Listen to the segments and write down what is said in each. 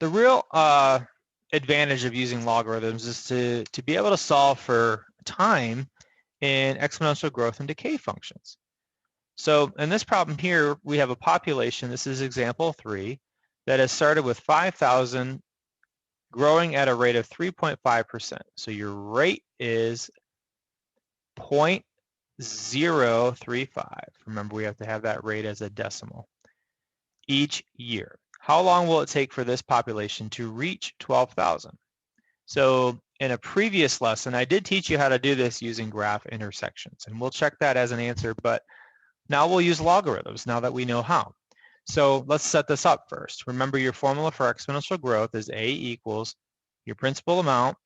The real advantage of using logarithms is to be able to solve for time in exponential growth and decay functions. So in this problem here, we have a population, this is example 3, that has started with 5,000 growing at a rate of 3.5%. So your rate is 0.035. Remember, we have to have that rate as a decimal each year. How long will it take for this population to reach 12,000? So in a previous lesson, I did teach you how to do this using graph intersections, and we'll check that as an answer, but now we'll use logarithms now that we know how. So let's set this up first. Remember, your formula for exponential growth is A equals your principal amount,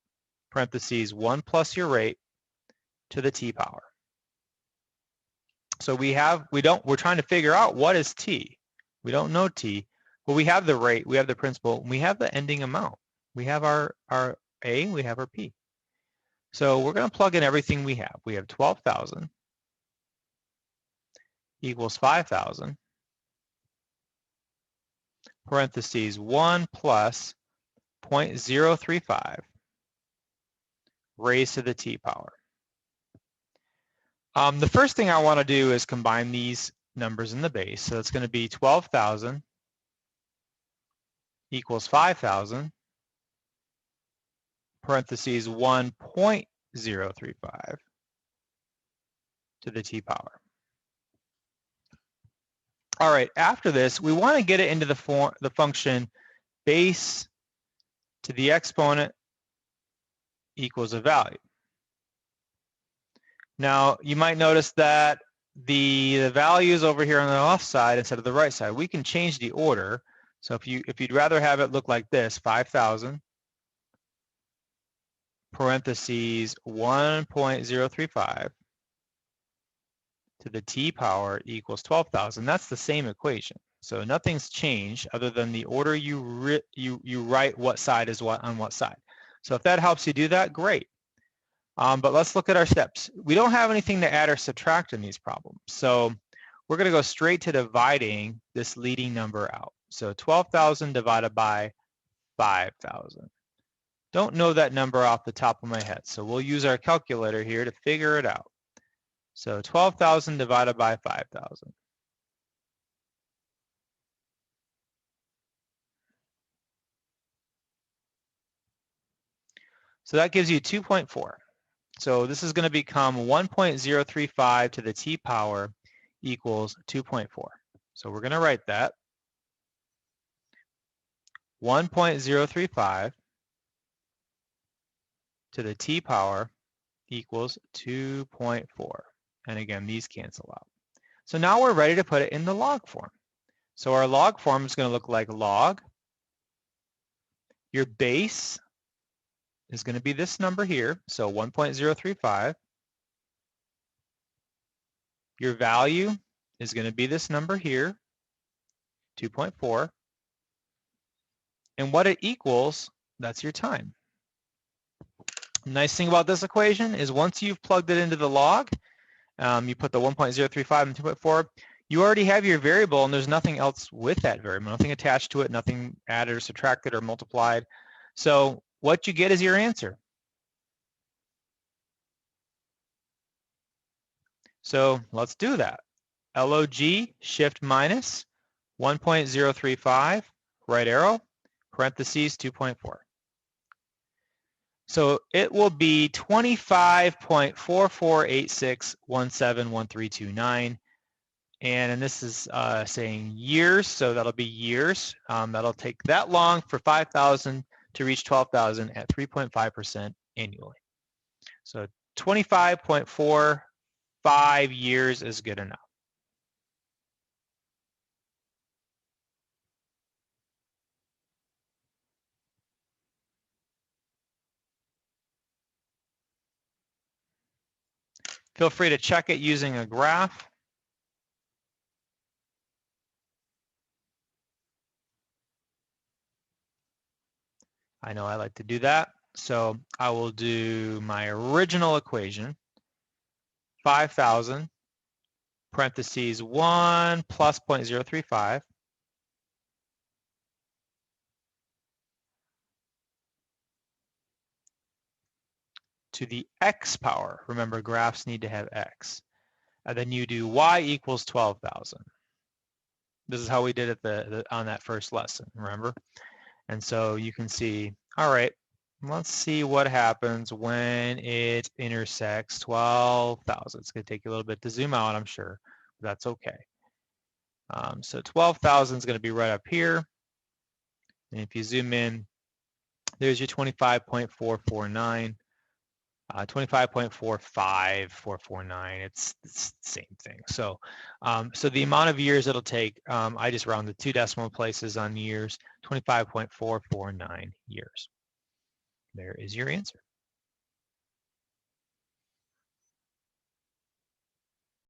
parentheses 1 plus your rate to the t power. So we're trying to figure out what is t. We don't know t, but we have the rate, we have the principal, we have the ending amount. We have our A, we have our P. So we're going to plug in everything we have. We have 12,000 equals 5,000, parentheses 1 plus 0.035 raised to the t power. The first thing I want to do is combine these numbers in the base. So it's going to be 12,000 equals 5,000, parentheses 1.035 to the t power. All right, after this, we want to get it into the function base to the exponent equals a value. Now, you might notice that the value is over here on the left side instead of the right side. We can change the order. So if you'd rather have it look like this, 5,000, parentheses 1.035 to the t power equals 12,000. That's the same equation. So nothing's changed other than the order you write what side is what on what side. So if that helps you do that, great. But let's look at our steps. We don't have anything to add or subtract in these problems. So we're going to go straight to dividing this leading number out. So 12,000 divided by 5,000. Don't know that number off the top of my head. So we'll use our calculator here to figure it out. So 12,000 divided by 5,000. So that gives you 2.4. So this is going to become 1.035 to the t power equals 2.4. So we're going to write that. 1.035 to the t power equals 2.4. And again, these cancel out. So now we're ready to put it in the log form. So our log form is going to look like log. Your base is going to be this number here, so 1.035. Your value is going to be this number here, 2.4. And what it equals, that's your time. The nice thing about this equation is once you've plugged it into the log, you put the 1.035 and 2.4, you already have your variable and there's nothing else with that variable, nothing attached to it, nothing added or subtracted or multiplied. So what you get is your answer. So let's do that. LOG, shift minus, 1.035, right arrow, parentheses 2.4. So it will be 25.4486171329. And this is saying years, so that'll be years. That'll take that long for 5,000 to reach 12,000 at 3.5% annually. So 25.45 years is good enough. Feel free to check it using a graph. I know I like to do that. So I will do my original equation, 5,000, parentheses 1 plus 0.035, to the x power. Remember, graphs need to have x. And then you do y equals 12,000. This is how we did it on that first lesson, remember? And so you can see, all right, let's see what happens when it intersects 12,000. It's going to take you a little bit to zoom out, I'm sure. But that's okay. So 12,000 is going to be right up here. And if you zoom in, there's your 25.449. 25.45449. It's the same thing. So, so the amount of years it'll take, I just rounded 2 decimal places on years, 25.449 years. There is your answer.